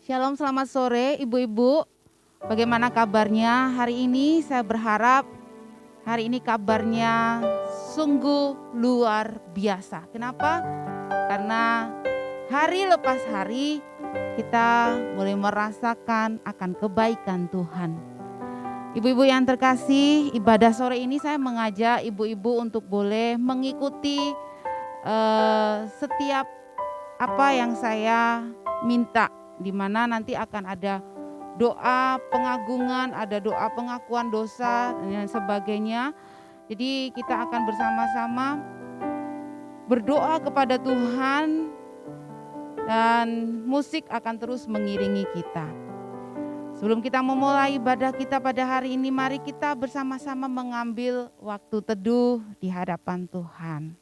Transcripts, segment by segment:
Shalom, selamat sore ibu-ibu. Bagaimana kabarnya hari ini? Saya berharap hari ini kabarnya sungguh luar biasa. Kenapa? Karena hari lepas hari kita boleh merasakan akan kebaikan Tuhan. Ibu-ibu yang terkasih, ibadah sore ini saya mengajak ibu-ibu untuk boleh mengikuti setiap apa yang saya minta, di mana nanti akan ada doa pengagungan, ada doa pengakuan dosa dan sebagainya. Jadi kita akan bersama-sama berdoa kepada Tuhan dan musik akan terus mengiringi kita. Sebelum kita memulai ibadah kita pada hari ini, mari kita bersama-sama mengambil waktu teduh di hadapan Tuhan.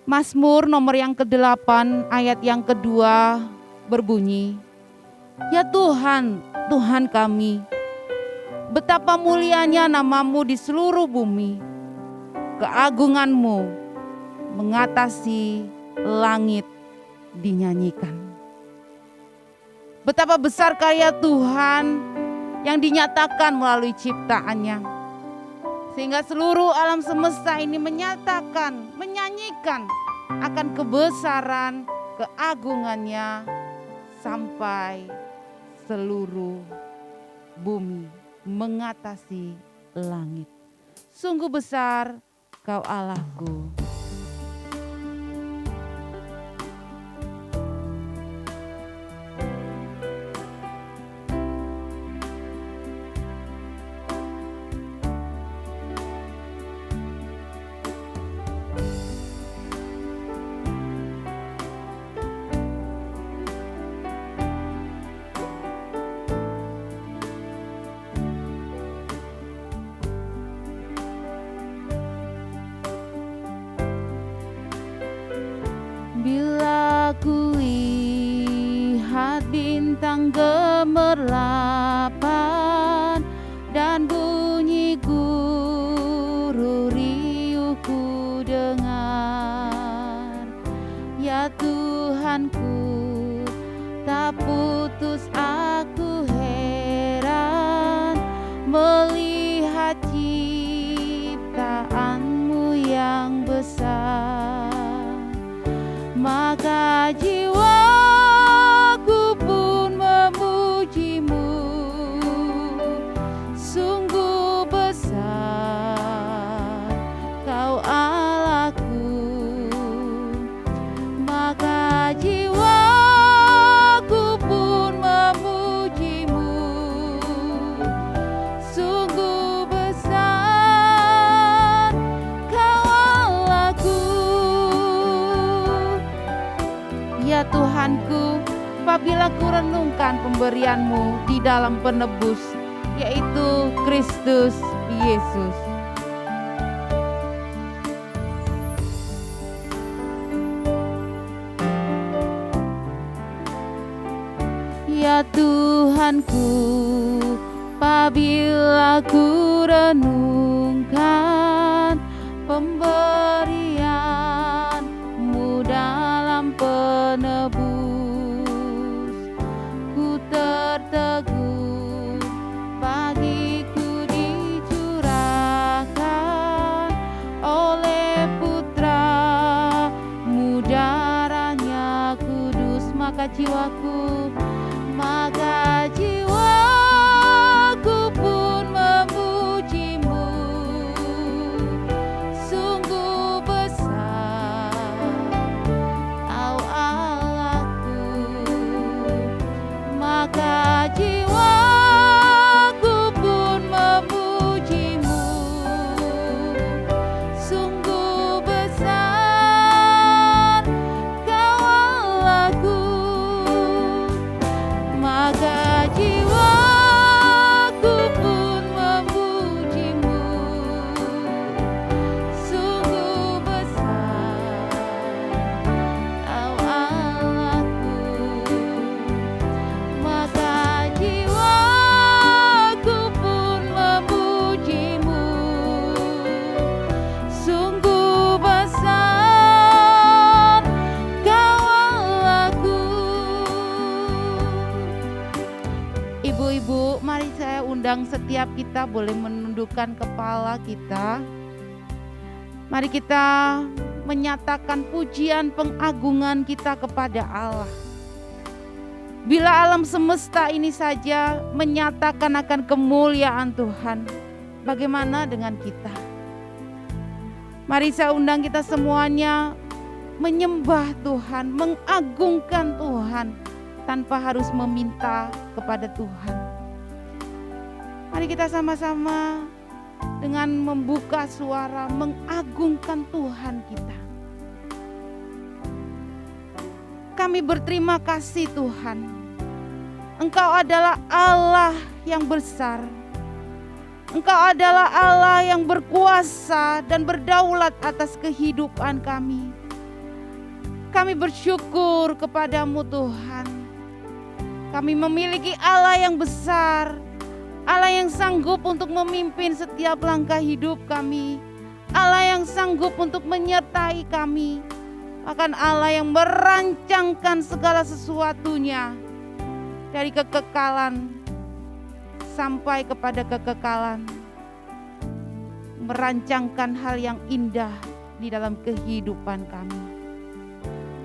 Mazmur nomor yang ke-8 ayat yang kedua berbunyi, "Ya Tuhan, Tuhan kami, betapa mulianya nama-Mu di seluruh bumi. Keagungan-Mu mengatasi langit dinyanyikan." Betapa besar karya Tuhan yang dinyatakan melalui ciptaannya. Sehingga seluruh alam semesta ini menyatakan, menyanyikan akan kebesaran, keagungannya sampai seluruh bumi mengatasi langit. Sungguh besar Kau Allahku. Bila ku lihat bintang gemerlapan dan bunyi guru riuh ku dengar, ya Tuhanku, tak putus aku heran melihat ciptaan-Mu yang besar. Maka jiwaku pun memuji-Mu, sungguh besar Kau Allahku. Maka jiwaku pun memuji-Mu, sungguh besar Kau Allahku. Ya Tuhanku, apabila ku renungkan pemberian-Mu di dalam penebus, yaitu Kristus Yesus. Ya Tuhanku, apabila ku renungkan pemberian-Mu dalam penebus, ku tertegun, bagiku dicurahkan oleh Putra-Mu darahnya kudus. Maka jiwaku pun memuji-Mu, sungguh undang setiap kita boleh menundukkan kepala kita. Mari kita menyatakan pujian pengagungan kita kepada Allah. Bila alam semesta ini saja menyatakan akan kemuliaan Tuhan, bagaimana dengan kita? Mari saya undang kita semuanya menyembah Tuhan, mengagungkan Tuhan tanpa harus meminta kepada Tuhan. Mari kita sama-sama dengan membuka suara mengagungkan Tuhan kita. Kami berterima kasih Tuhan. Engkau adalah Allah yang besar. Engkau adalah Allah yang berkuasa dan berdaulat atas kehidupan kami. Kami bersyukur kepadamu Tuhan. Kami memiliki Allah yang besar, Allah yang sanggup untuk memimpin setiap langkah hidup kami, Allah yang sanggup untuk menyertai kami, bahkan Allah yang merancangkan segala sesuatunya dari kekekalan sampai kepada kekekalan, merancangkan hal yang indah di dalam kehidupan kami.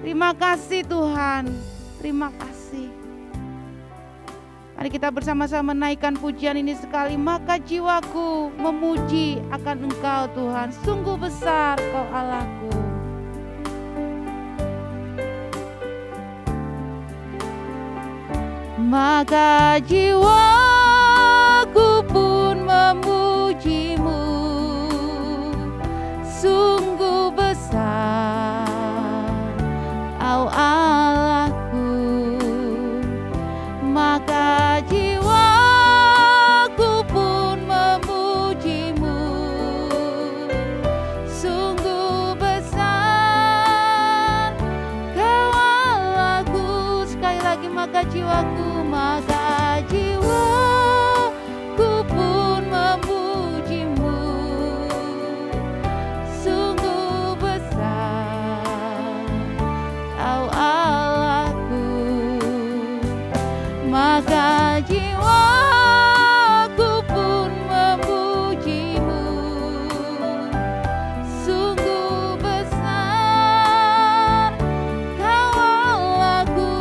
Terima kasih Tuhan, terima kasih. Mari kita bersama-sama menaikkan pujian ini sekali. Maka jiwaku memuji akan Engkau Tuhan, sungguh besar Kau Allahku. Maka jiwaku pun memuji-Mu, sungguh besar Kau Allahku. Maka jiwaku pun memuji-Mu, sungguh besar Kau Allahku. Sekali lagi, maka jiwaku pun memuji-Mu, sungguh besar Kau Allahku. Maka jiwaku pun memuji-Mu, sungguh besar Kau Allahku.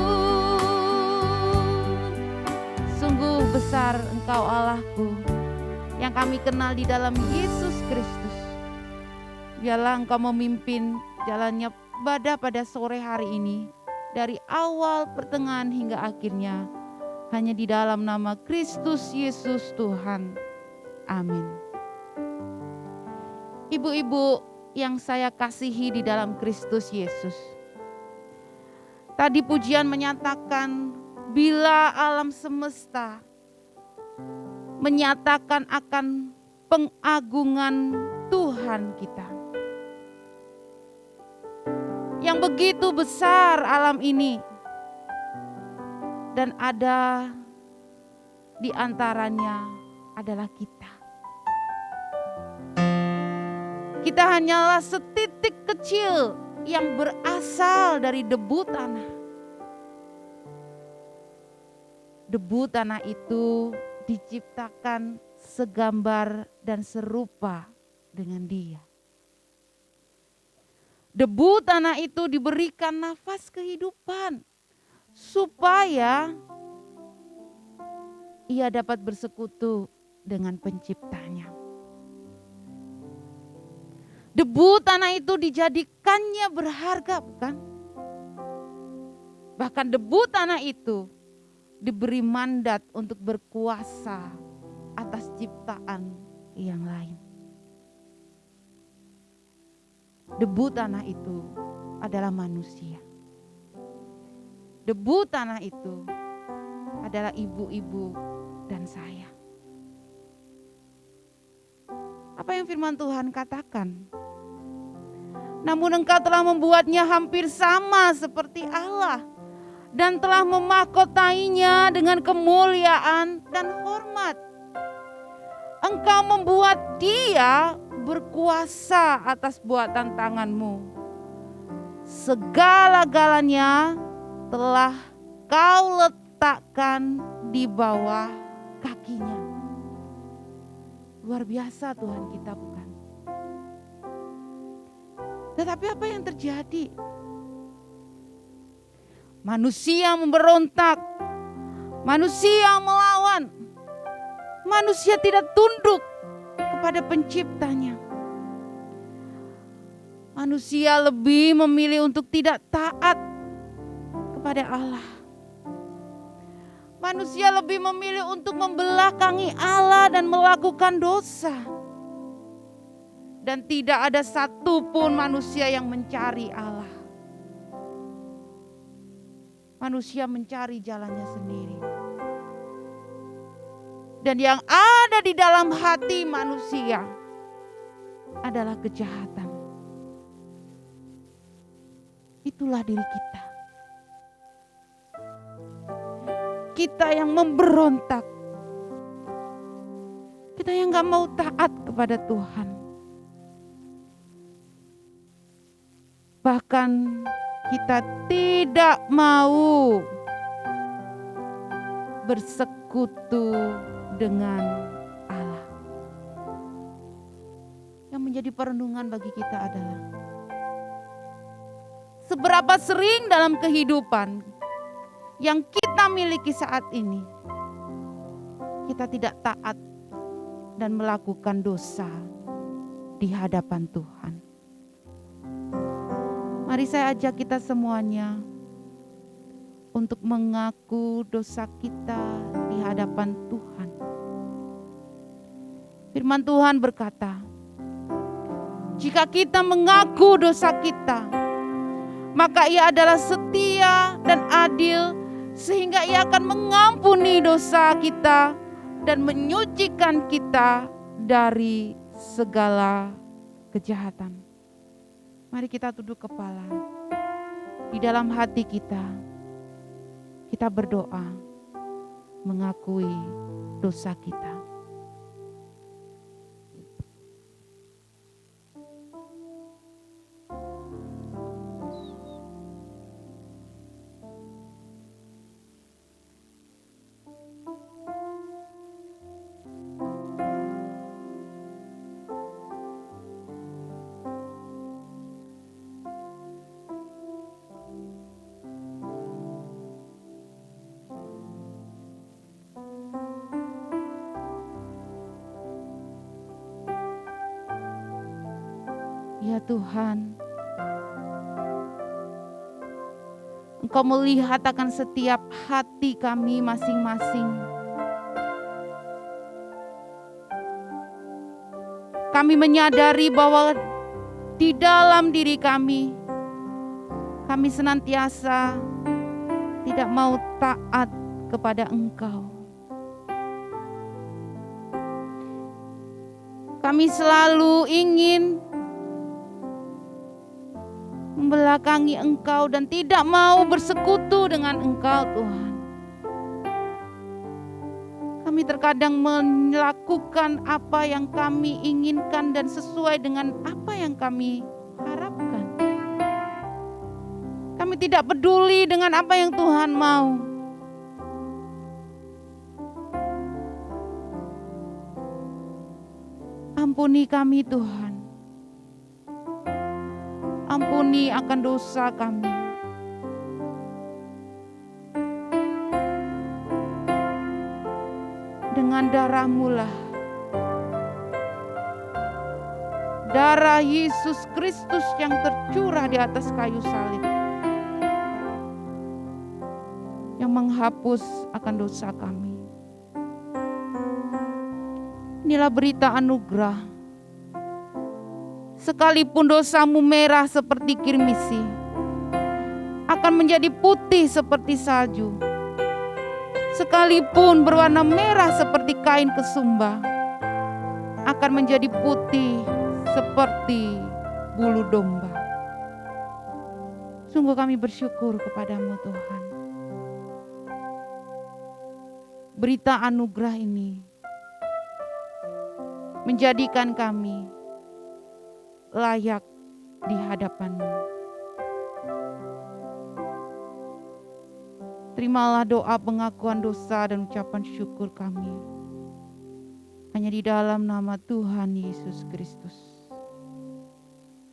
Sungguh besar Engkau Allahku, yang kami kenal di dalam Yesus Kristus. Biarlah Engkau memimpin jalannya pada sore hari ini, dari awal, pertengahan hingga akhirnya, hanya di dalam nama Kristus Yesus Tuhan. Amin. Ibu-ibu yang saya kasihi di dalam Kristus Yesus, tadi pujian menyatakan bila alam semesta menyatakan akan pengagungan Tuhan kita, yang begitu besar alam ini, dan ada di antaranya adalah kita. Kita hanyalah setitik kecil yang berasal dari debu tanah. Debu tanah itu diciptakan segambar dan serupa dengan Dia. Debu tanah itu diberikan nafas kehidupan supaya ia dapat bersekutu dengan penciptanya. Debu tanah itu dijadikannya berharga, bukan? Bahkan debu tanah itu diberi mandat untuk berkuasa atas ciptaan yang lain. Debu tanah itu adalah manusia. Debu tanah itu adalah ibu-ibu dan saya. Apa yang firman Tuhan katakan? Namun Engkau telah membuatnya hampir sama seperti Allah, dan telah memahkotainya dengan kemuliaan dan hormat. Engkau membuat Dia berkuasa atas buatan tangan-Mu. Segala-galanya telah Kau letakkan di bawah kakinya. luar biasa Tuhan kita, bukan? Tetapi apa yang terjadi? Manusia memberontak, manusia melawan, manusia tidak tunduk kepada penciptanya. Manusia lebih memilih untuk tidak taat kepada Allah. Manusia lebih memilih untuk membelakangi Allah dan melakukan dosa. Dan tidak ada satupun manusia yang mencari Allah. Manusia mencari jalannya sendiri. Dan yang ada di dalam hati manusia adalah kejahatan. Itulah diri kita. Kita yang memberontak. Kita yang gak mau taat kepada Tuhan. Bahkan kita tidak mau bersekutu dengan Allah. Yang menjadi perenungan bagi kita adalah seberapa sering dalam kehidupan yang kita miliki saat ini kita tidak taat dan melakukan dosa di hadapan Tuhan. Mari saya ajak kita semuanya untuk mengaku dosa kita di hadapan Tuhan. Firman Tuhan berkata, jika kita mengaku dosa kita, maka Ia adalah setia dan adil sehingga Ia akan mengampuni dosa kita dan menyucikan kita dari segala kejahatan. Mari kita tunduk kepala. Di dalam hati kita berdoa mengakui dosa kita. Ya Tuhan, Engkau melihat akan setiap hati kami masing-masing. Kami menyadari bahwa di dalam diri kami senantiasa tidak mau taat kepada Engkau. Kami selalu ingin membelakangi Engkau dan tidak mau bersekutu dengan Engkau, Tuhan. Kami terkadang melakukan apa yang kami inginkan dan sesuai dengan apa yang kami harapkan. Kami tidak peduli dengan apa yang Tuhan mau. Ampuni kami, Tuhan. Ampuni akan dosa kami. Dengan darah-Mu lah, darah Yesus Kristus yang tercurah di atas kayu salib, yang menghapus akan dosa kami. Inilah berita anugerah. Sekalipun dosamu merah seperti kirmisi, akan menjadi putih seperti salju. Sekalipun berwarna merah seperti kain kesumba, akan menjadi putih seperti bulu domba. Sungguh kami bersyukur kepadamu, Tuhan. Berita anugerah ini menjadikan kami layak di hadapan-Mu. Terimalah doa pengakuan dosa dan ucapan syukur kami. Hanya di dalam nama Tuhan Yesus Kristus.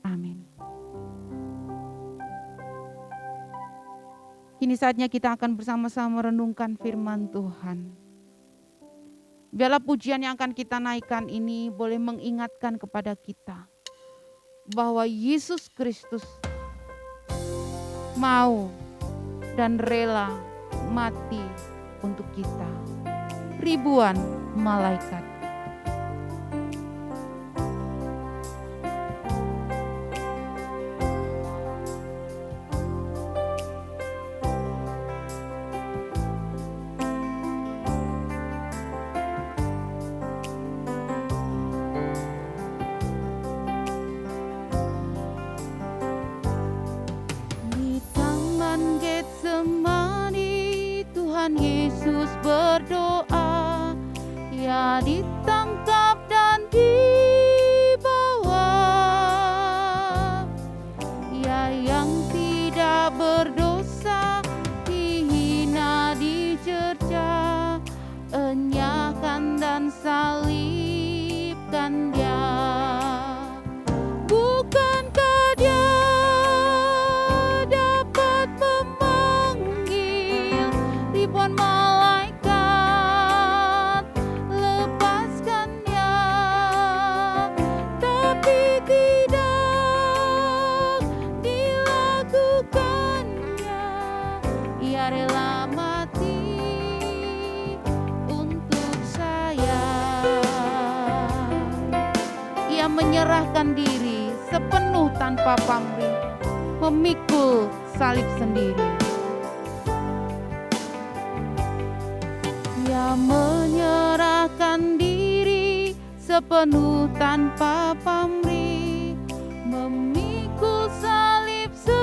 Amin. Kini saatnya kita akan bersama-sama merenungkan firman Tuhan. Biarlah pujian yang akan kita naikkan ini boleh mengingatkan kepada kita bahwa Yesus Kristus mau dan rela mati untuk kita. Ribuan malaikat Yesus berdoa, ia ditangkap dan dibawa. Ia yang tidak berdosa, dihina, dicerca, enyahkan dan salibkan dia. Bukankah dia dapat memanggil ribuan malaikat, lepaskan dia, tapi tidak dilakukannya. Ia rela mati untuk saya. Ia menyerahkan diri sepenuh tanpa pamrih, memikul salib sendiri. Ia menyerahkan diri sepenuh tanpa pamrih, memikul salib sendiri.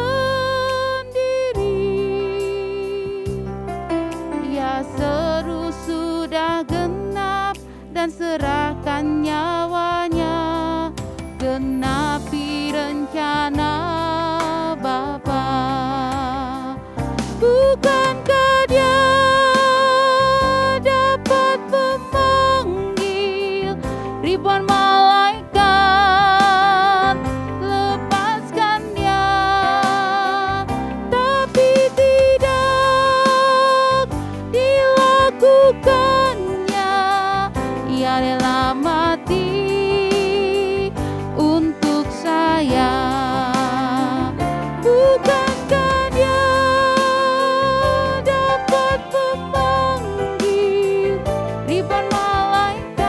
Ia seru sudah genap dan serahkan nyawanya, genapi rencana Bapa. Bukankah dia dapat memanggil ribuan malaikat, lepaskan dia, tapi tidak dilakukannya. Ia rela mati untuk saya. Bukankah dia dapat memanggil ribuan malaikat,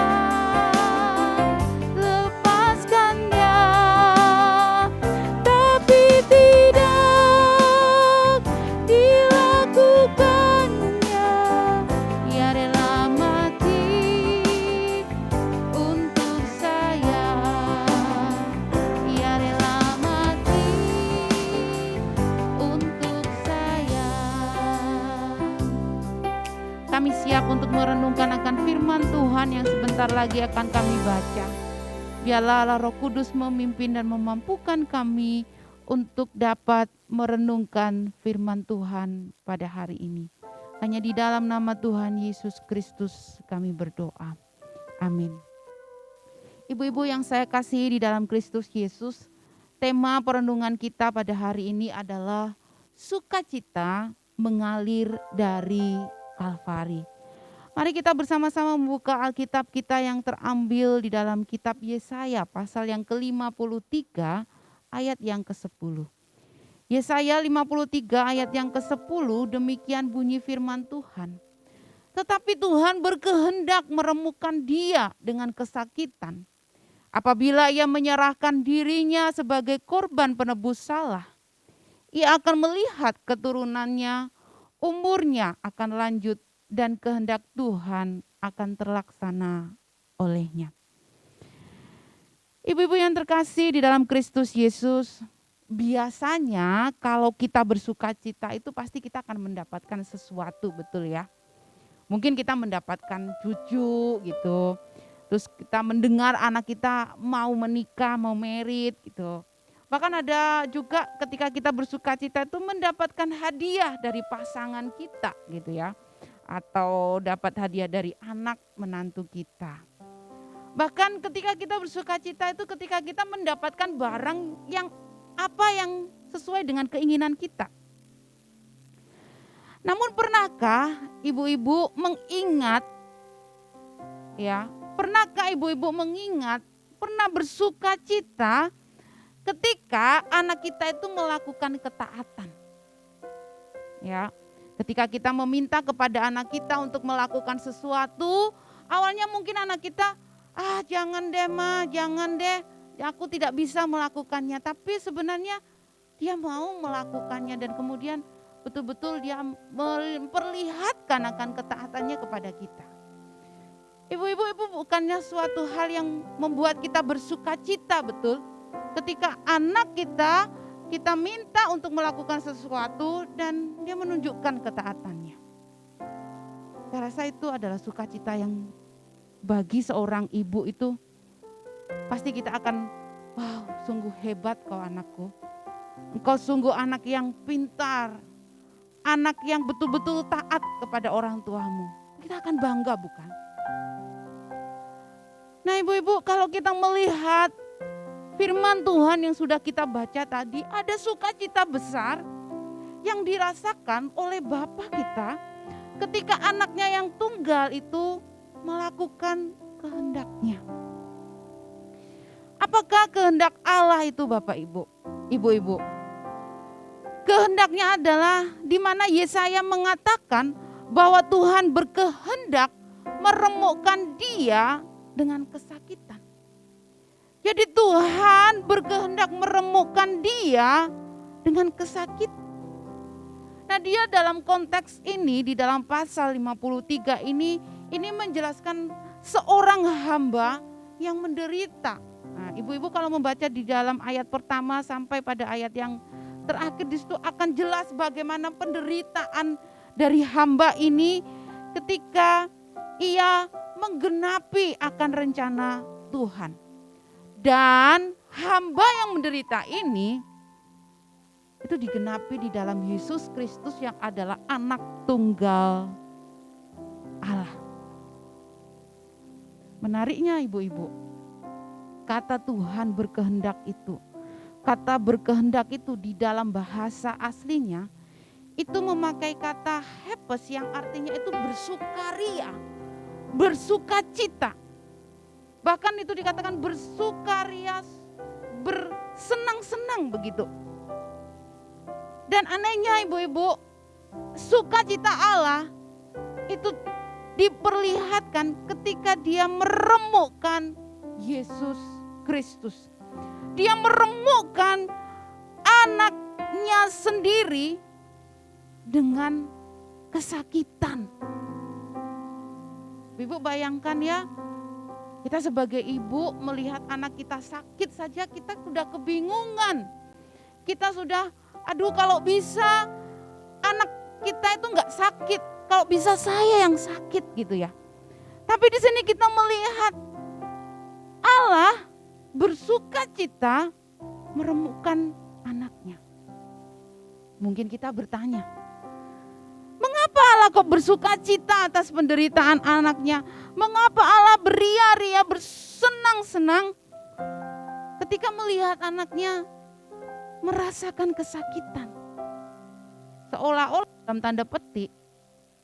lepaskan dia, tapi tidak dilakukannya. Ia rela mati untuk saya. Ia rela mati untuk saya. Kami siap untuk merenungkan akan firman Tuhan yang sebentar lagi akan kami baca. Biarlah Allah Roh Kudus memimpin dan memampukan kami untuk dapat merenungkan firman Tuhan pada hari ini. Hanya di dalam nama Tuhan Yesus Kristus kami berdoa. Amin. Ibu-ibu yang saya kasihi di dalam Kristus Yesus, tema perenungan kita pada hari ini adalah sukacita mengalir dari Kalvari. Mari kita bersama-sama membuka Alkitab kita yang terambil di dalam kitab Yesaya pasal yang ke-53 ayat yang ke-10. Yesaya 53 ayat yang ke-10, demikian bunyi firman Tuhan. Tetapi Tuhan berkehendak meremukkan dia dengan kesakitan. Apabila ia menyerahkan dirinya sebagai korban penebus salah, ia akan melihat keturunannya, umurnya akan lanjut dan kehendak Tuhan akan terlaksana olehnya. Ibu-ibu yang terkasih di dalam Kristus Yesus, biasanya kalau kita bersukacita itu pasti kita akan mendapatkan sesuatu, betul ya? Mungkin kita mendapatkan cucu gitu. Terus kita mendengar anak kita mau menikah, mau merit gitu. Bahkan ada juga ketika kita bersukacita itu mendapatkan hadiah dari pasangan kita gitu ya. Atau dapat hadiah dari anak menantu kita. Bahkan ketika kita bersukacita itu ketika kita mendapatkan barang yang sesuai dengan keinginan kita. Namun pernahkah ibu-ibu mengingat, pernah bersukacita ketika anak kita itu melakukan ketaatan? Ya, ketika kita meminta kepada anak kita untuk melakukan sesuatu, awalnya mungkin anak kita, jangan deh ma, jangan deh, aku tidak bisa melakukannya. Tapi sebenarnya dia mau melakukannya dan kemudian betul-betul dia memperlihatkan akan ketaatannya kepada kita. Ibu-ibu, bukannya suatu hal yang membuat kita bersukacita, betul? Ketika anak kita minta untuk melakukan sesuatu dan dia menunjukkan ketaatannya. Saya rasa itu adalah sukacita yang bagi seorang ibu itu pasti kita akan, wow, sungguh hebat kau anakku. Engkau sungguh anak yang pintar, anak yang betul-betul taat kepada orang tuamu. Kita akan bangga, bukan? Nah ibu-ibu, kalau kita melihat firman Tuhan yang sudah kita baca tadi, ada sukacita besar yang dirasakan oleh Bapa kita ketika anaknya yang tunggal itu melakukan kehendaknya. Apakah kehendak Allah itu Bapak Ibu? Ibu-ibu, kehendaknya adalah di mana Yesaya mengatakan bahwa Tuhan berkehendak meremukkan dia dengan kesakitan. Jadi Tuhan berkehendak meremukkan dia dengan kesakitan. Nah dia dalam konteks ini, di dalam pasal 53 ini menjelaskan seorang hamba yang menderita. Nah, ibu-ibu kalau membaca di dalam ayat pertama sampai pada ayat yang terakhir di situ akan jelas bagaimana penderitaan dari hamba ini ketika ia menggenapi akan rencana Tuhan. Dan hamba yang menderita ini itu digenapi di dalam Yesus Kristus yang adalah anak tunggal Allah. Menariknya ibu-ibu, kata Tuhan berkehendak itu, kata berkehendak itu di dalam bahasa aslinya itu memakai kata hepes yang artinya itu bersukaria, bersukacita. Bahkan itu dikatakan bersukaria, bersenang-senang begitu. Dan anehnya ibu-ibu, sukacita Allah itu diperlihatkan ketika dia meremukkan Yesus Kristus. Dia meremukkan anaknya sendiri dengan kesakitan. Ibu bayangkan ya, kita sebagai ibu melihat anak kita sakit saja kita sudah kebingungan. Kita sudah, aduh kalau bisa anak kita itu enggak sakit, kalau bisa saya yang sakit gitu ya. Tapi di sini kita melihat Allah bersukacita meremukkan anaknya. Mungkin kita bertanya, mengapa Allah kok bersukacita atas penderitaan anaknya? Mengapa Allah beria-ria bersenang-senang ketika melihat anaknya merasakan kesakitan? Seolah-olah dalam tanda petik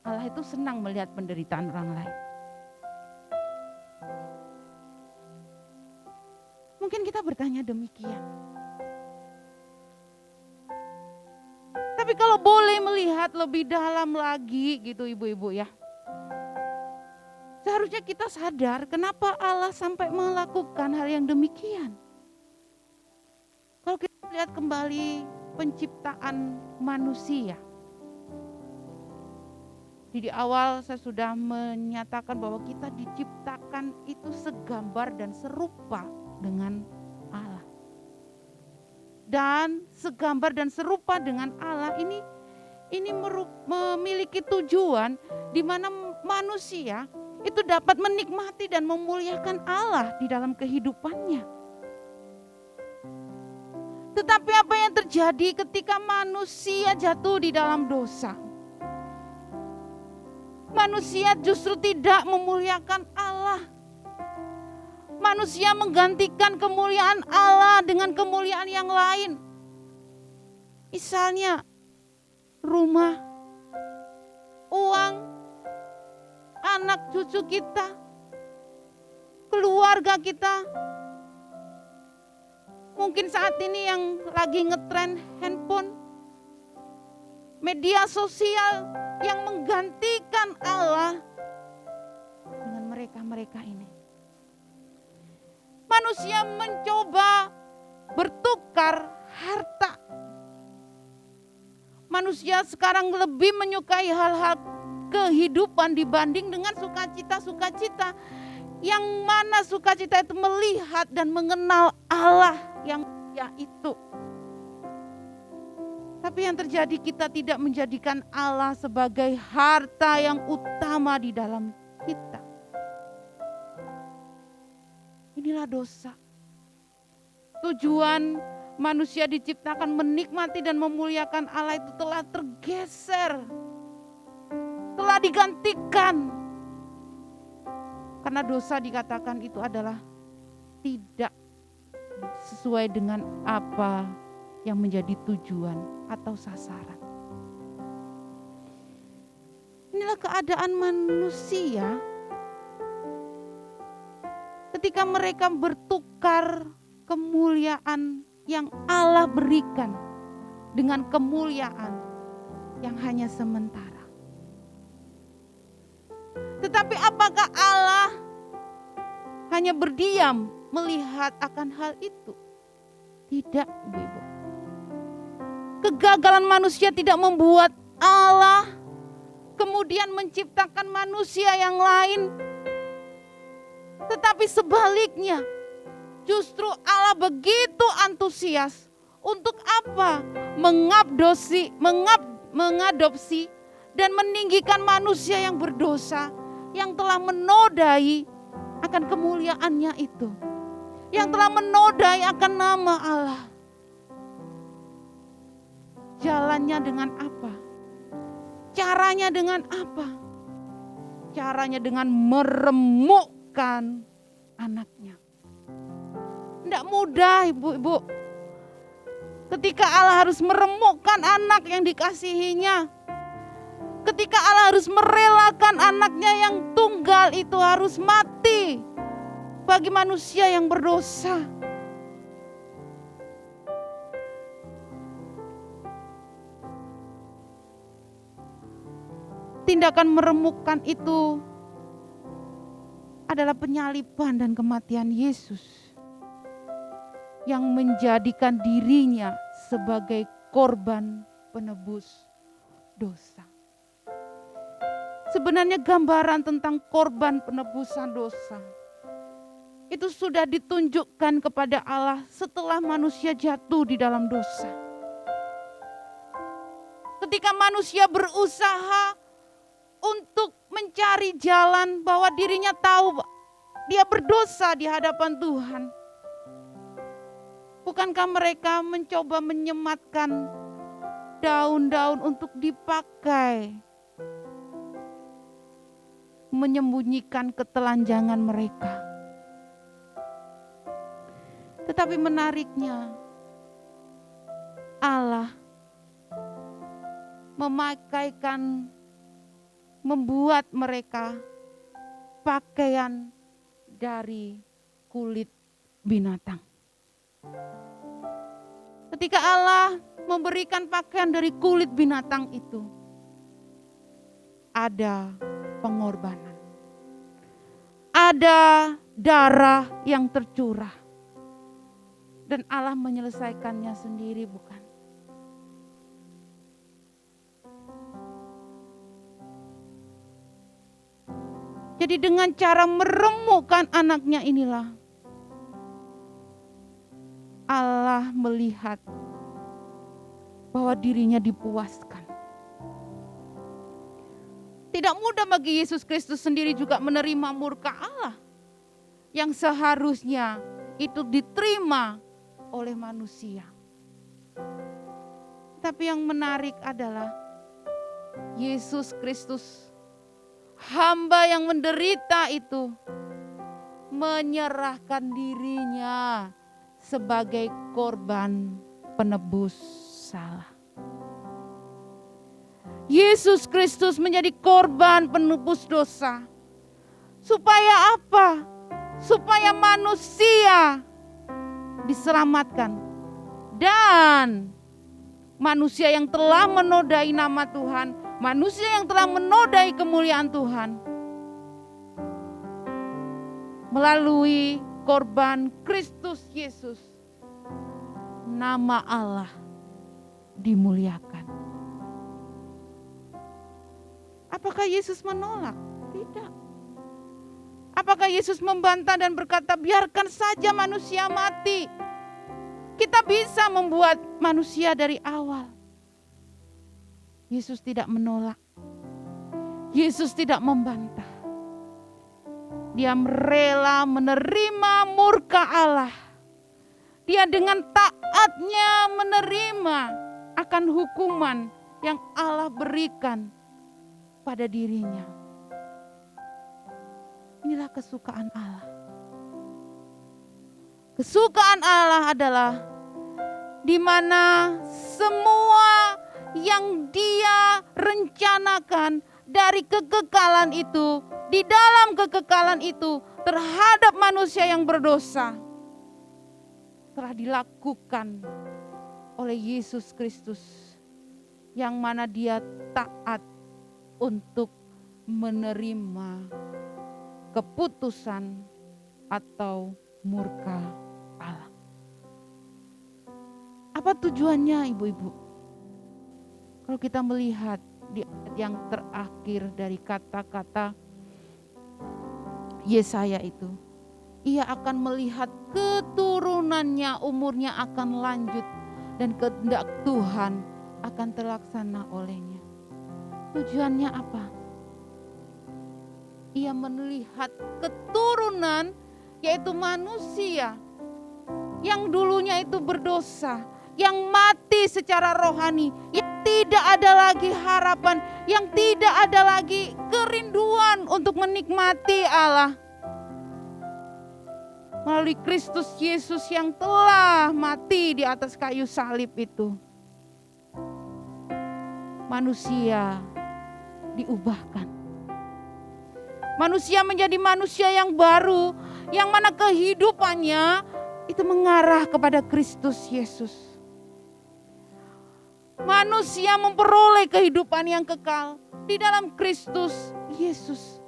Allah itu senang melihat penderitaan orang lain. Mungkin kita bertanya demikian. Tapi kalau boleh melihat lebih dalam lagi gitu ibu-ibu ya. Seharusnya kita sadar kenapa Allah sampai melakukan hal yang demikian. Kalau kita lihat kembali penciptaan manusia. Di awal saya sudah menyatakan bahwa kita diciptakan itu segambar dan serupa dengan Allah. Dan segambar dan serupa dengan Allah ini memiliki tujuan di mana manusia itu dapat menikmati dan memuliakan Allah di dalam kehidupannya. Tetapi apa yang terjadi ketika manusia jatuh di dalam dosa? Manusia justru tidak memuliakan Allah. Manusia menggantikan kemuliaan Allah dengan kemuliaan yang lain. Misalnya rumah, uang, anak cucu kita, keluarga kita. Mungkin saat ini yang lagi ngetren handphone, media sosial yang menggantikan Allah dengan mereka-mereka ini. Manusia mencoba bertukar harta. Manusia sekarang lebih menyukai hal-hal kehidupan dibanding dengan sukacita-sukacita. Yang mana sukacita itu melihat dan mengenal Allah yang mulia itu. Tapi yang terjadi, kita tidak menjadikan Allah sebagai harta yang utama di dalam kita. Inilah dosa. Tujuan manusia diciptakan menikmati dan memuliakan Allah itu telah tergeser. Telah digantikan. Karena dosa dikatakan itu adalah tidak sesuai dengan apa yang menjadi tujuan atau sasaran. Inilah keadaan manusia ketika mereka bertukar kemuliaan yang Allah berikan dengan kemuliaan yang hanya sementara. Tetapi apakah Allah hanya berdiam melihat akan hal itu? Tidak, Ibu-ibu. Kegagalan manusia tidak membuat Allah kemudian menciptakan manusia yang lain. Tetapi sebaliknya, justru Allah begitu antusias untuk apa? Mengadopsi dan meninggikan manusia yang berdosa, yang telah menodai akan kemuliaannya itu, yang telah menodai akan nama Allah. Jalannya dengan apa? Caranya dengan apa? Caranya dengan meremukkan anaknya. Tidak mudah, ibu-ibu. Ketika Allah harus meremukkan anak yang dikasihinya, ketika Allah harus merelakan anaknya yang tunggal itu harus mati bagi manusia yang berdosa. Tindakan meremukkan itu adalah penyaliban dan kematian Yesus yang menjadikan dirinya sebagai korban penebus dosa. Sebenarnya gambaran tentang korban penebusan dosa itu sudah ditunjukkan kepada Allah setelah manusia jatuh di dalam dosa. Ketika manusia berusaha untuk mencari jalan bahwa dirinya tahu dia berdosa di hadapan Tuhan. Bukankah mereka mencoba menyematkan daun-daun untuk dipakai, menyembunyikan ketelanjangan mereka. Tetapi menariknya, Allah membuat mereka pakaian dari kulit binatang. Ketika Allah memberikan pakaian dari kulit binatang itu, ada pengorbanan. Ada darah yang tercurah. Dan Allah menyelesaikannya sendiri, bukan? Jadi dengan cara meremukkan anaknya inilah Allah melihat bahwa dirinya dipuaskan. Tidak mudah bagi Yesus Kristus sendiri juga menerima murka Allah yang seharusnya itu diterima oleh manusia. Tapi yang menarik adalah Yesus Kristus, hamba yang menderita itu, menyerahkan dirinya sebagai korban penebus salah. Yesus Kristus menjadi korban penebus dosa. Supaya apa? Supaya manusia diselamatkan. Dan manusia yang telah menodai nama Tuhan, manusia yang telah menodai kemuliaan Tuhan, melalui korban Kristus Yesus, nama Allah dimuliakan. Apakah Yesus menolak? Tidak. Apakah Yesus membantah dan berkata, biarkan saja manusia mati? Kita bisa membuat manusia dari awal. Yesus tidak menolak. Yesus tidak membantah. Dia rela menerima murka Allah. Dia dengan taatnya menerima akan hukuman yang Allah berikan pada dirinya. Inilah kesukaan Allah. Kesukaan Allah adalah di mana semua yang Dia rencanakan dari kekekalan itu, di dalam kekekalan itu terhadap manusia yang berdosa telah dilakukan oleh Yesus Kristus, yang mana Dia taat untuk menerima keputusan atau murka Allah. Apa tujuannya, ibu-ibu? Kalau kita melihat di ayat yang terakhir dari kata-kata Yesaya itu, ia akan melihat keturunannya, umurnya akan lanjut dan kehendak Tuhan akan terlaksana olehnya. Tujuannya apa? Ia melihat keturunan, yaitu manusia yang dulunya itu berdosa, yang mati secara rohani, yang tidak ada lagi harapan, yang tidak ada lagi kerinduan untuk menikmati Allah. Melalui Kristus Yesus yang telah mati di atas kayu salib itu, manusia diubahkan. Manusia menjadi manusia yang baru, yang mana kehidupannya itu mengarah kepada Kristus Yesus. Manusia memperoleh kehidupan yang kekal di dalam Kristus Yesus.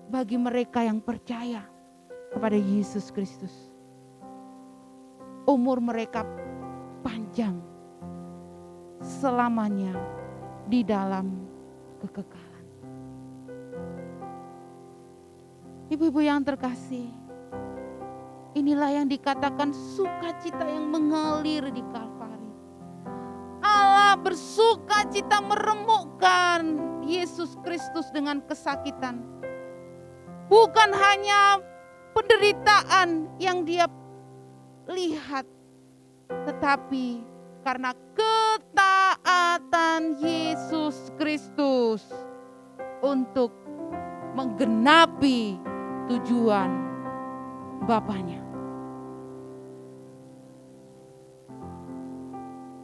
Bagi mereka yang percaya kepada Yesus Kristus, umur mereka panjang selamanya di dalam kekekalan. Ibu-ibu yang terkasih, inilah yang dikatakan sukacita yang mengalir di Kalvari. Allah bersukacita meremukkan Yesus Kristus dengan kesakitan. Bukan hanya penderitaan yang Dia lihat, tetapi karena ketaatan Yesus Kristus untuk menggenapi tujuan Bapanya.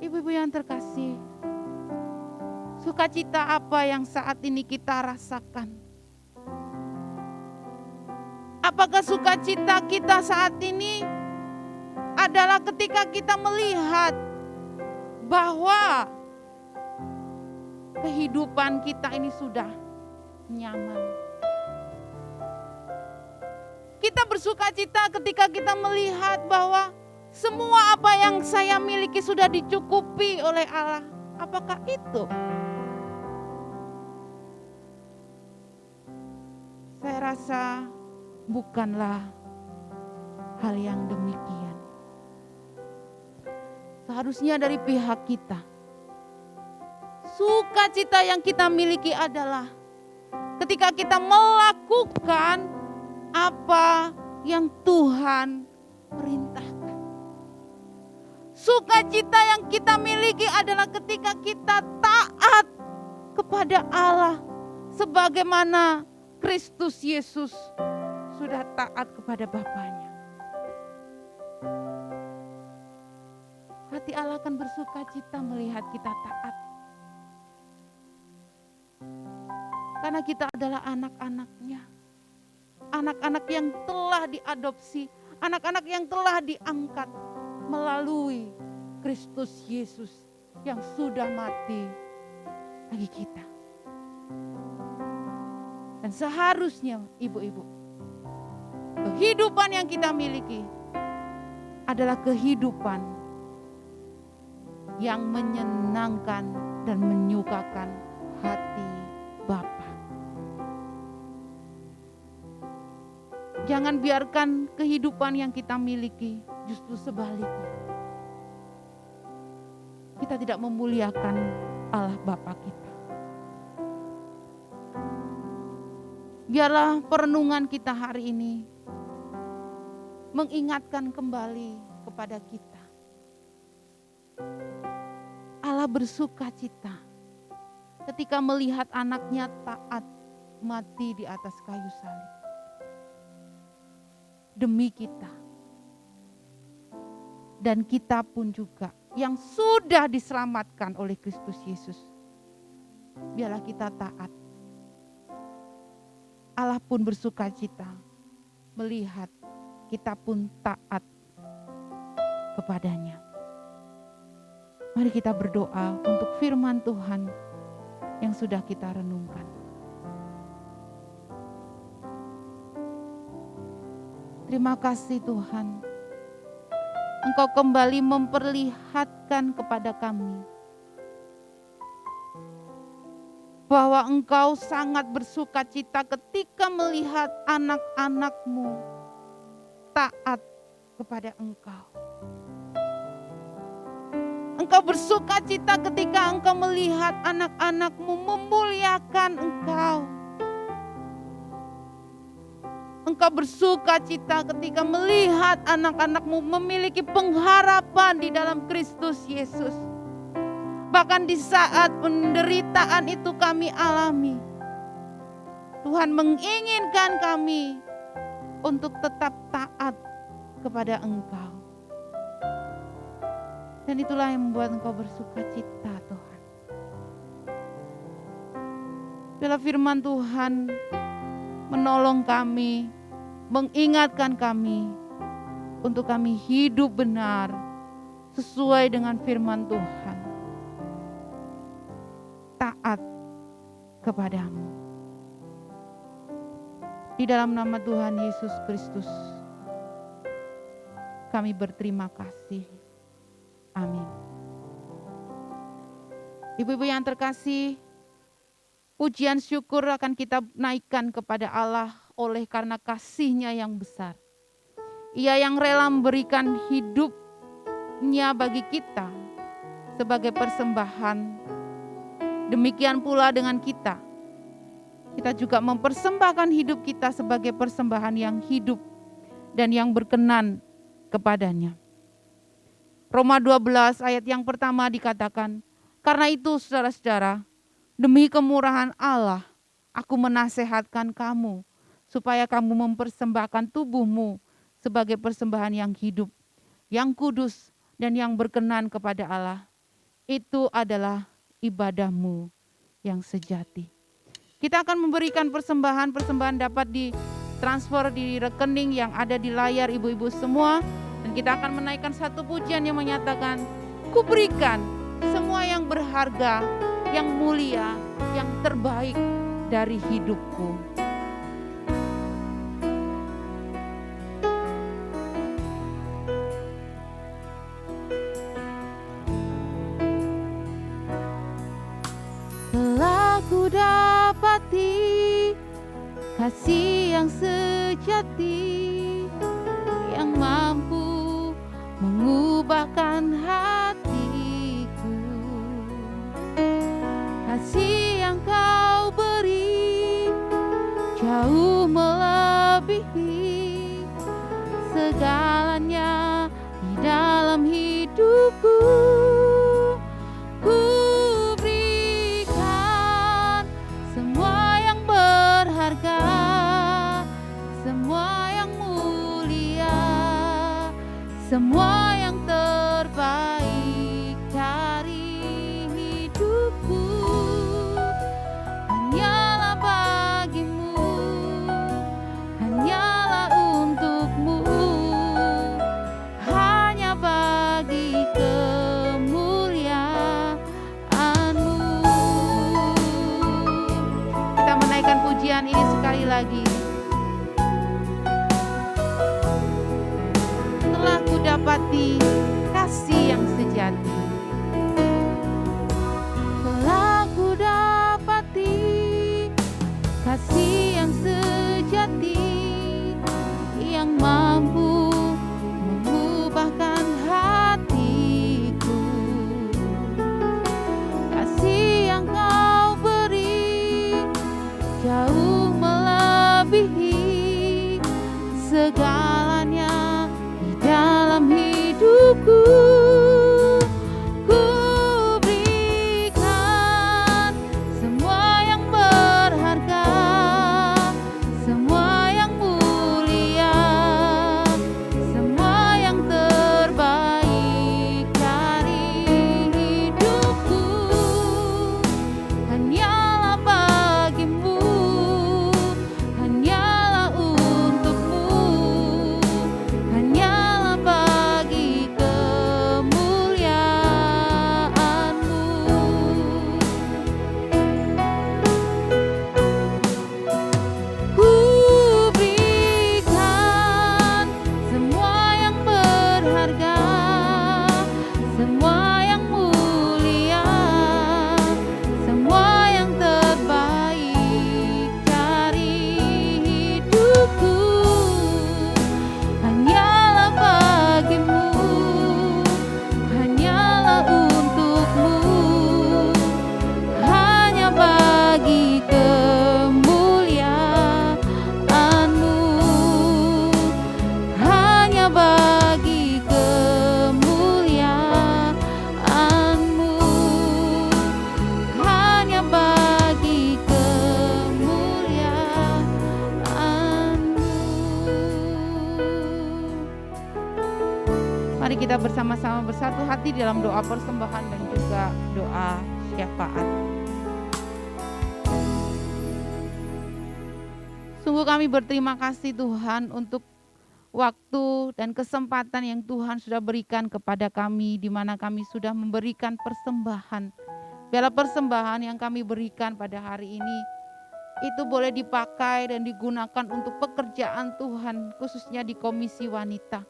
Ibu-ibu yang terkasih, sukacita apa yang saat ini kita rasakan? Apakah sukacita kita saat ini adalah ketika kita melihat bahwa kehidupan kita ini sudah nyaman? Kita bersukacita ketika kita melihat bahwa semua apa yang saya miliki sudah dicukupi oleh Allah. Apakah itu? Saya rasa bukanlah hal yang demikian. Seharusnya dari pihak kita, sukacita yang kita miliki adalah ketika kita melakukan apa yang Tuhan perintahkan. Sukacita yang kita miliki adalah ketika kita taat kepada Allah sebagaimana Kristus Yesus sudah taat kepada Bapaknya. Hati Allah akan bersuka cita melihat kita taat. Karena kita adalah anak-anaknya. Anak-anak yang telah diadopsi, anak-anak yang telah diangkat melalui Kristus Yesus yang sudah mati bagi kita. Dan seharusnya ibu-ibu, kehidupan yang kita miliki adalah kehidupan yang menyenangkan dan menyukakan hati Bapa. Jangan biarkan kehidupan yang kita miliki justru sebaliknya. Kita tidak memuliakan Allah Bapa kita. Biarlah perenungan kita hari ini mengingatkan kembali kepada kita. Allah bersuka cita ketika melihat anaknya taat mati di atas kayu salib. Demi kita. Dan kita pun juga yang sudah diselamatkan oleh Kristus Yesus. Biarlah kita taat. Allah pun bersuka cita melihat kita pun taat kepadanya. Mari kita berdoa untuk firman Tuhan yang sudah kita renungkan. Terima kasih Tuhan, Engkau kembali memperlihatkan kepada kami bahwa Engkau sangat bersuka cita ketika melihat anak-anak-Mu taat kepada Engkau. Engkau bersuka cita ketika Engkau melihat anak-anak-Mu memuliakan Engkau. Engkau bersuka cita ketika melihat anak-anak-Mu memiliki pengharapan di dalam Kristus Yesus. Bahkan di saat penderitaan itu kami alami, Tuhan menginginkan kami untuk tetap taat kepada Engkau. Dan itulah yang membuat Engkau bersuka cita, Tuhan. Bila firman Tuhan menolong kami, mengingatkan kami untuk kami hidup benar sesuai dengan firman Tuhan. Taat kepadamu. Di dalam nama Tuhan Yesus Kristus, kami berterima kasih. Amin. Ibu-ibu yang terkasih, pujian syukur akan kita naikkan kepada Allah oleh karena kasih-Nya yang besar. Ia yang rela memberikan hidupnya bagi kita sebagai persembahan. Demikian pula dengan kita. Kita juga mempersembahkan hidup kita sebagai persembahan yang hidup dan yang berkenan kepadanya. Roma 12 ayat yang pertama dikatakan, karena itu saudara-saudara, demi kemurahan Allah, aku menasehatkan kamu, supaya kamu mempersembahkan tubuhmu sebagai persembahan yang hidup, yang kudus, dan yang berkenan kepada Allah. Itu adalah ibadahmu yang sejati. Kita akan memberikan persembahan dapat ditransfer di rekening yang ada di layar ibu-ibu semua. Dan kita akan menaikkan satu pujian yang menyatakan, kuberikan semua yang berharga, yang mulia, yang terbaik dari hidupku. Telah ku dapati kasih yang sejati, yang mampu mengubahkan hatiku. Kasih yang kau beri jauh melebihi segalanya di dalam hidupku. Ku berikan semua yang berharga, semua yang terbaik dari hidupku hanyalah bagimu, hanyalah untukmu, hanya bagi kemuliaan-Mu. Kita menaikkan pujian ini sekali lagi. Telah ku dapati kasih yang sejati, telah ku dapati kasih yang sejati, yang mampu mengubahkan hatiku. Kasih yang Kau beri jauh melebihi segalanya di dalam hidupku. Ku berikan semua yang berharga, semua yang mulia, semua yang terbaik dari hidupku hanyalah bagimu, hanyalah untukmu, hanyalah bagi kemuliaan-Mu. Ku berikan semua yang berharga, semua yang mulia, semua yang terbaik dari hidupku hanyalah bagimu, hanyalah untukmu, hanya bagi kemuliaan-Mu, hanya bagi kemuliaan-Mu, hanya bagi kemuliaan-Mu. Mari kita bersama-sama bersatu hati dalam doa persembahan dan juga doa syafaat. Sungguh kami berterima kasih Tuhan untuk waktu dan kesempatan yang Tuhan sudah berikan kepada kami, di mana kami sudah memberikan persembahan. Biarlah persembahan yang kami berikan pada hari ini itu boleh dipakai dan digunakan untuk pekerjaan Tuhan, khususnya di Komisi Wanita.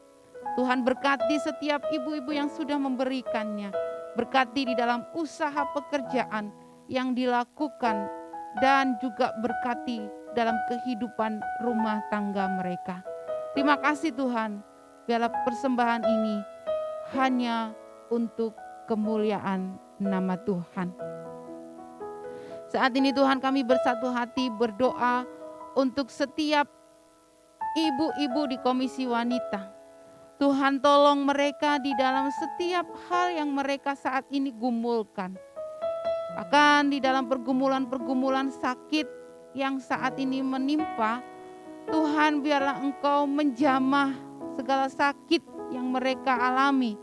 Tuhan berkati setiap ibu-ibu yang sudah memberikannya. Berkati di dalam usaha pekerjaan yang dilakukan, dan juga berkati dalam kehidupan rumah tangga mereka. Terima kasih Tuhan, biarlah persembahan ini hanya untuk kemuliaan nama Tuhan. Saat ini Tuhan kami bersatu hati berdoa untuk setiap ibu-ibu di Komisi Wanita. Tuhan tolong mereka di dalam setiap hal yang mereka saat ini gumulkan. Bahkan di dalam pergumulan-pergumulan sakit yang saat ini menimpa, Tuhan biarlah Engkau menjamah segala sakit yang mereka alami.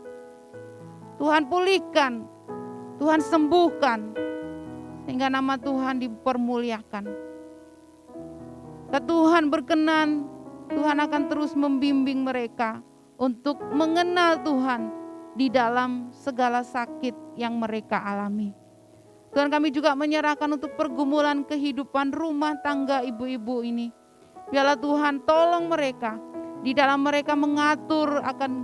Tuhan pulihkan, Tuhan sembuhkan, sehingga nama Tuhan dipermuliakan. Tuhan berkenan, Tuhan akan terus membimbing mereka untuk mengenal Tuhan di dalam segala sakit yang mereka alami. Tuhan, kami juga menyerahkan untuk pergumulan kehidupan rumah tangga ibu-ibu ini. Biarlah Tuhan tolong mereka, di dalam mereka mengatur akan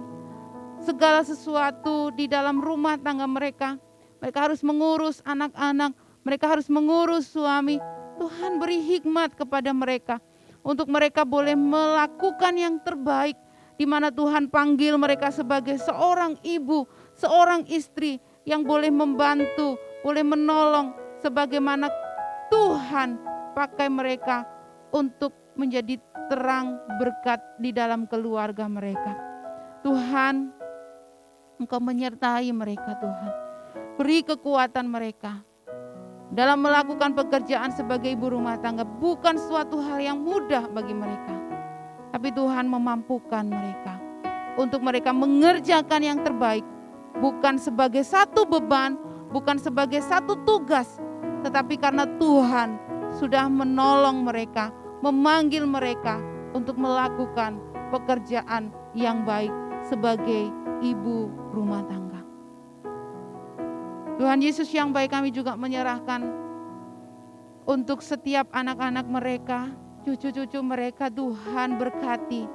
segala sesuatu di dalam rumah tangga mereka. Mereka harus mengurus anak-anak, mereka harus mengurus suami. Tuhan beri hikmat kepada mereka, untuk mereka boleh melakukan yang terbaik, di mana Tuhan panggil mereka sebagai seorang ibu, seorang istri yang boleh membantu, boleh menolong, sebagaimana Tuhan pakai mereka untuk menjadi terang berkat di dalam keluarga mereka. Tuhan, Engkau menyertai mereka Tuhan. Beri kekuatan mereka dalam melakukan pekerjaan sebagai ibu rumah tangga. Bukan suatu hal yang mudah bagi mereka, tapi Tuhan memampukan mereka. untuk mereka mengerjakan yang terbaik, bukan sebagai satu beban, bukan sebagai satu tugas, tetapi karena Tuhan sudah menolong mereka, memanggil mereka untuk melakukan pekerjaan yang baik sebagai ibu rumah tangga. Tuhan Yesus yang baik, kami juga menyerahkan untuk setiap anak-anak mereka, cucu-cucu mereka, Tuhan berkati.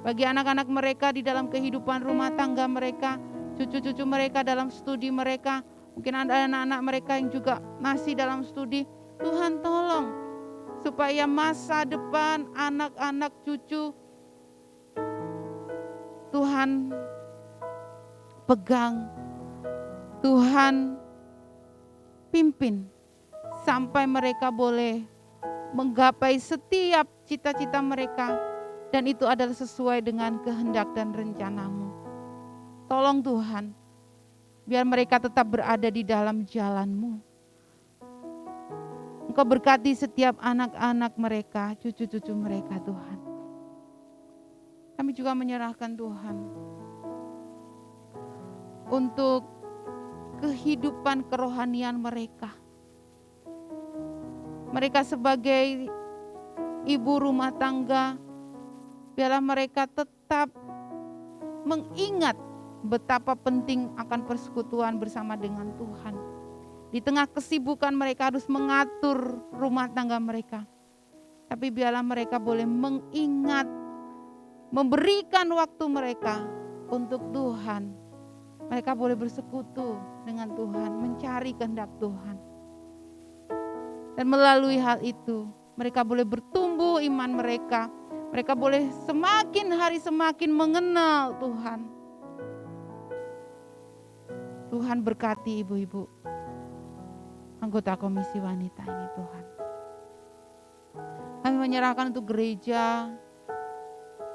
Bagi anak-anak mereka di dalam kehidupan rumah tangga mereka, cucu-cucu mereka dalam studi mereka, mungkin ada anak-anak mereka yang juga masih dalam studi. Tuhan tolong supaya masa depan anak-anak cucu Tuhan pegang, Tuhan pimpin sampai mereka boleh menggapai setiap cita-cita mereka, dan itu adalah sesuai dengan kehendak dan rencana-Mu. Tolong Tuhan, biar mereka tetap berada di dalam jalan-Mu. Engkau berkati setiap anak-anak mereka, cucu-cucu mereka Tuhan. Kami juga menyerahkan Tuhan untuk kehidupan kerohanian mereka. Mereka sebagai ibu rumah tangga, biarlah mereka tetap mengingat betapa penting akan persekutuan bersama dengan Tuhan. Di tengah kesibukan mereka harus mengatur rumah tangga mereka, tapi biarlah mereka boleh mengingat, memberikan waktu mereka untuk Tuhan. Mereka boleh bersekutu dengan Tuhan, mencari kehendak Tuhan. Dan melalui hal itu, mereka boleh bertumbuh iman mereka. Mereka boleh semakin hari semakin mengenal Tuhan. Tuhan berkati ibu-ibu, anggota komisi wanita ini Tuhan. Kami menyerahkan untuk gereja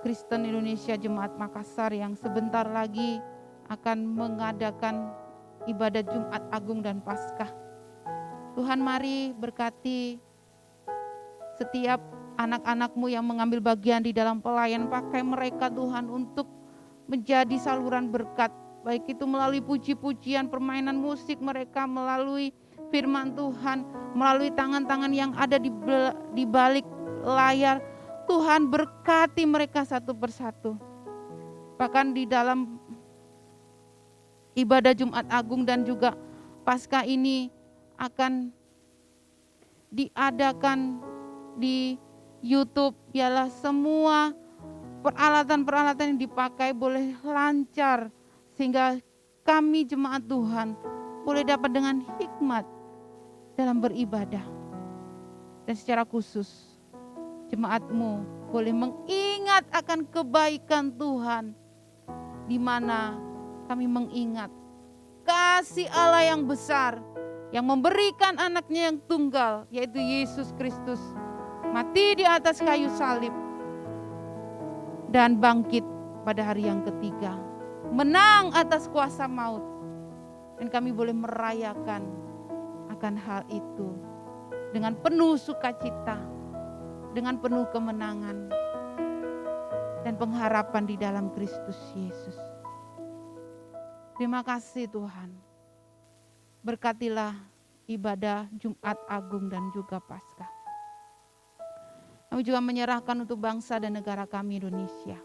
Kristen Indonesia Jemaat Makassar yang sebentar lagi akan mengadakan ibadat Jumat Agung dan Paskah. Tuhan mari berkati setiap anak-anak-Mu yang mengambil bagian di dalam pelayan, pakai mereka Tuhan untuk menjadi saluran berkat, baik itu melalui puji-pujian, permainan musik mereka, melalui firman Tuhan, melalui tangan-tangan yang ada di balik layar. Tuhan berkati mereka satu persatu. Bahkan di dalam ibadah Jumat Agung dan juga Paskah ini akan diadakan di YouTube, biarlah semua peralatan-peralatan yang dipakai boleh lancar, sehingga kami jemaat Tuhan boleh dapat dengan hikmat dalam beribadah. Dan secara khusus jemaat-Mu boleh mengingat akan kebaikan Tuhan, di mana kami mengingat kasih Allah yang besar, yang memberikan anaknya yang tunggal, yaitu Yesus Kristus, mati di atas kayu salib dan bangkit pada hari yang ketiga, menang atas kuasa maut. Dan kami boleh merayakan akan hal itu dengan penuh sukacita, dengan penuh kemenangan dan pengharapan di dalam Kristus Yesus. Terima kasih Tuhan. Berkatilah ibadah Jumat Agung dan juga Paskah. Kami juga menyerahkan untuk bangsa dan negara kami Indonesia.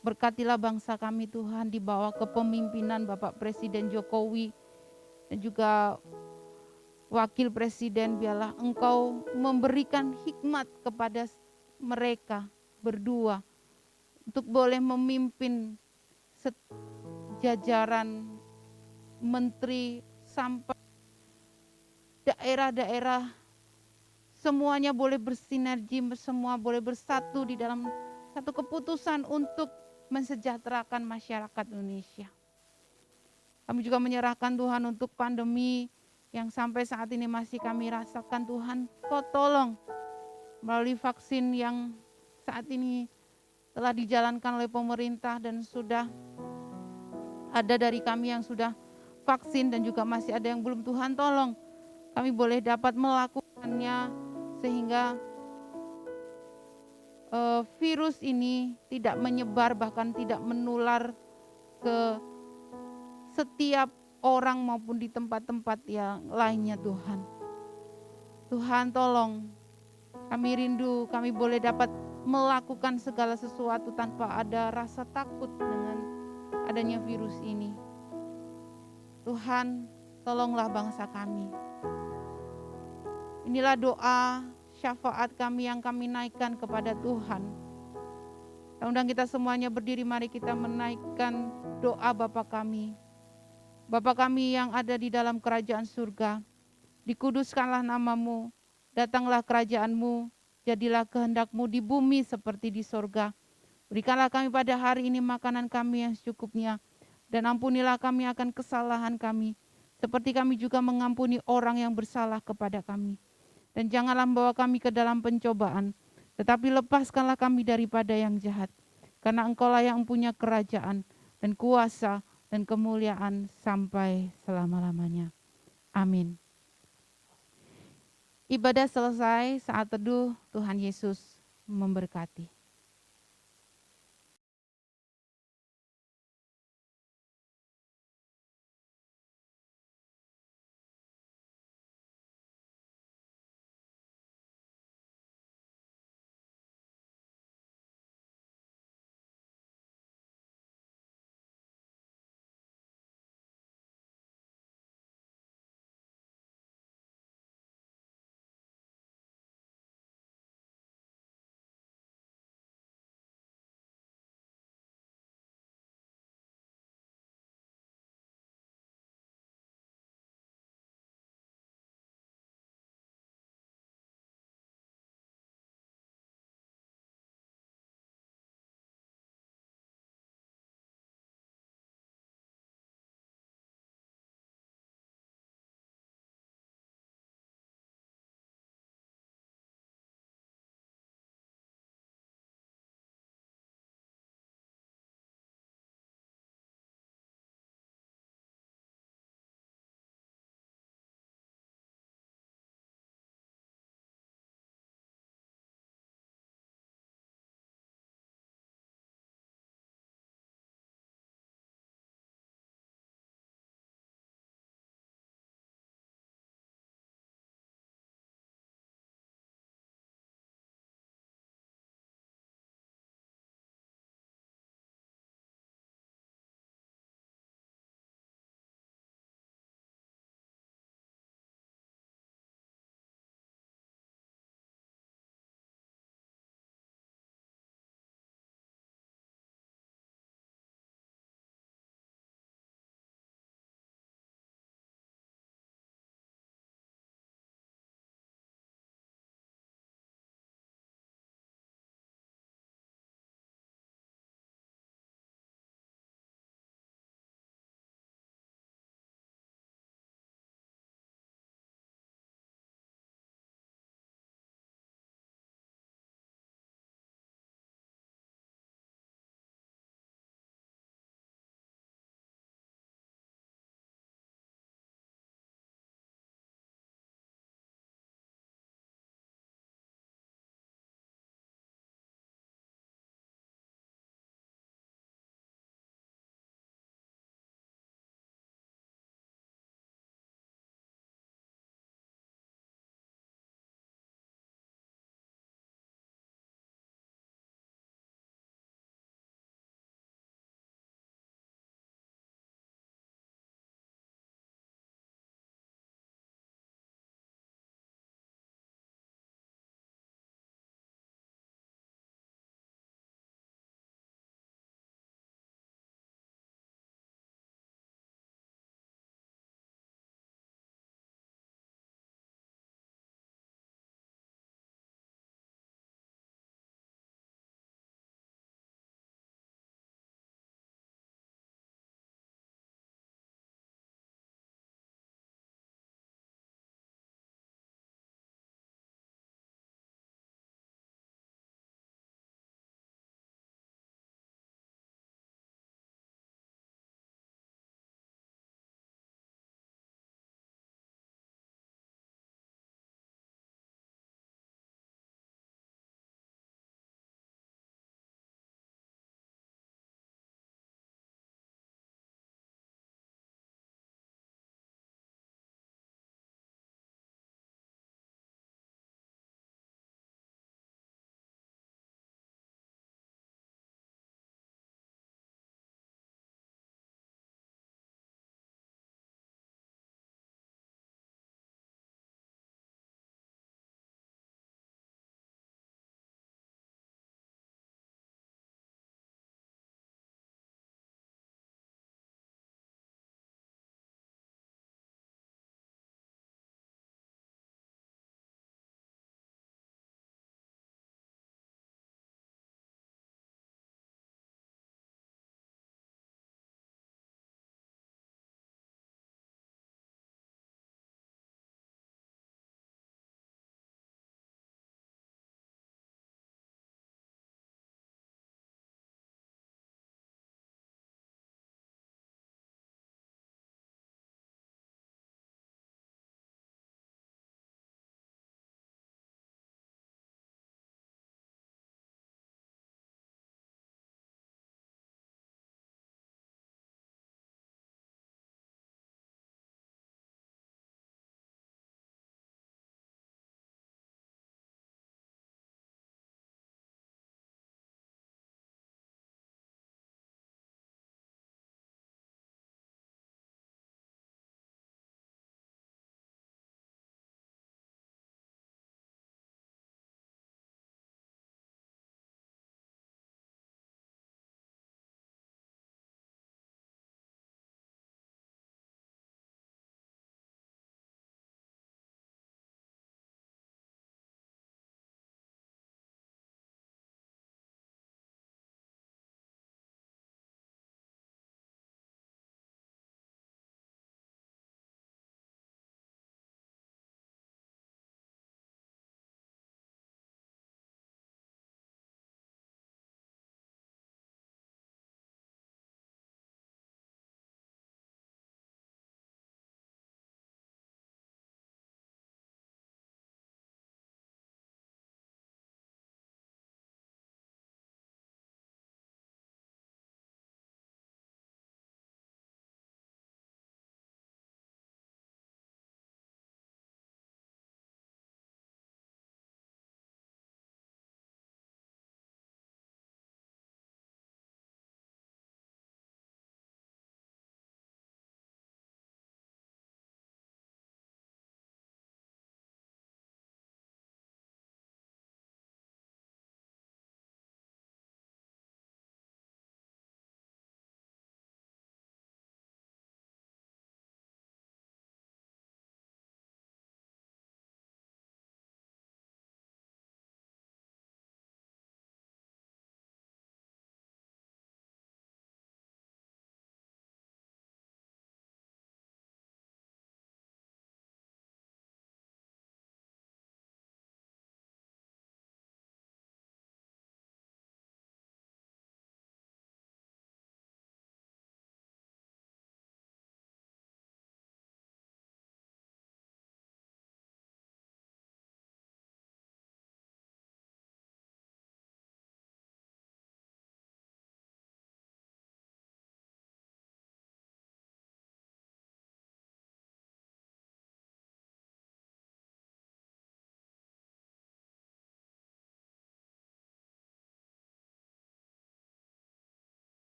Berkatilah bangsa kami Tuhan, di bawah kepemimpinan Bapak Presiden Jokowi dan juga Wakil Presiden. Biarlah Engkau memberikan hikmat kepada mereka berdua untuk boleh memimpin jajaran menteri sampai daerah-daerah, semuanya boleh bersinergi, semua boleh bersatu di dalam satu keputusan untuk mensejahterakan masyarakat Indonesia. Kami juga menyerahkan Tuhan untuk pandemi yang sampai saat ini masih kami rasakan. Tuhan, Kau tolong melalui vaksin yang saat ini telah dijalankan oleh pemerintah dan sudah ada dari kami yang sudah vaksin dan juga masih ada yang belum. Tuhan tolong kami boleh dapat melakukannya sehingga virus ini tidak menyebar, bahkan tidak menular ke setiap orang maupun di tempat-tempat yang lainnya Tuhan. Tuhan tolong, kami rindu kami boleh dapat melakukan segala sesuatu tanpa ada rasa takut dengan adanya virus ini. Tuhan, tolonglah bangsa kami. Inilah doa syafaat kami yang kami naikkan kepada Tuhan. Saya undang kita semuanya berdiri, mari kita menaikkan doa Bapa kami. Bapa kami yang ada di dalam kerajaan surga, dikuduskanlah namamu, datanglah kerajaanmu, jadilah kehendak-Mu di bumi seperti di sorga. Berikanlah kami pada hari ini makanan kami yang secukupnya, dan ampunilah kami akan kesalahan kami, seperti kami juga mengampuni orang yang bersalah kepada kami. Dan janganlah membawa kami ke dalam pencobaan, tetapi lepaskanlah kami daripada yang jahat. Karena Engkaulah yang mempunyai kerajaan dan kuasa dan kemuliaan sampai selama-lamanya. Amin. Ibadah selesai, saat teduh Tuhan Yesus memberkati.